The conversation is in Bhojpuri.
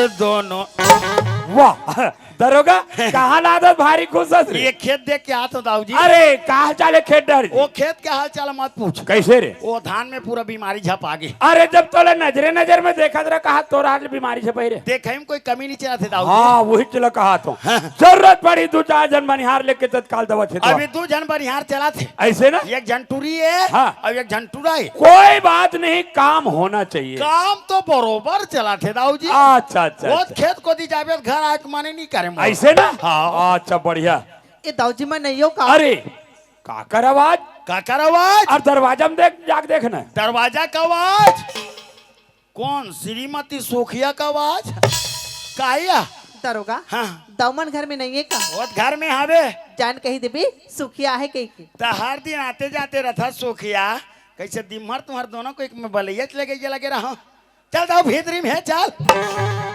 और दोनों। वाह दरोगा कहाँ लादत भारी खुश हस रे। ये खेत देख के आत दाऊ जी। अरे कहाँ चाले खेत डर वो खेत के हाल चाल मत पूछ। कैसे रे। वो धान में पूरा बीमारी झप आ गई। अरे जब तोले नजरे नजर में देखा तेरा कहा तोरा बीमारी से पहले देखे में कोई कमी नहीं चला थे दाऊ जी। हाँ वही चला कहा तो जरूरत पड़ी 2-4 जन बनिहार लेके तत्काल दवा थे अभी 2 जन बनिहार चला थे। ऐसे ना एक जन टूरी है हाँ। और एक जन टूरा है। कोई बात नहीं काम होना चाहिए। काम तो बरोबर चला थे दाऊ जी। अच्छा अच्छा वो अच्छा। खेत को दी जावे घर आके माने नहीं करे मोर। ऐसे ना हाँ। अच्छा बढ़िया। ये दाऊजी मैं नहीं हो का। अरे काकर आवाज काकर आवाज और दरवाजा में देख जाके देखना। दरवाजा का आवाज कौन श्रीमती सोखिया का आवाज काया। दरोगा हाँ। दामन घर में नहीं है का। वो घर में हवे जान कही देबी सुखिया है कही के। तो हर दिन आते जाते रथा सोखिया कैसे दिन भर तुम्हारे दोनों को एक में बलैया लगे रहा। चल जाओ भीतरी में है चल।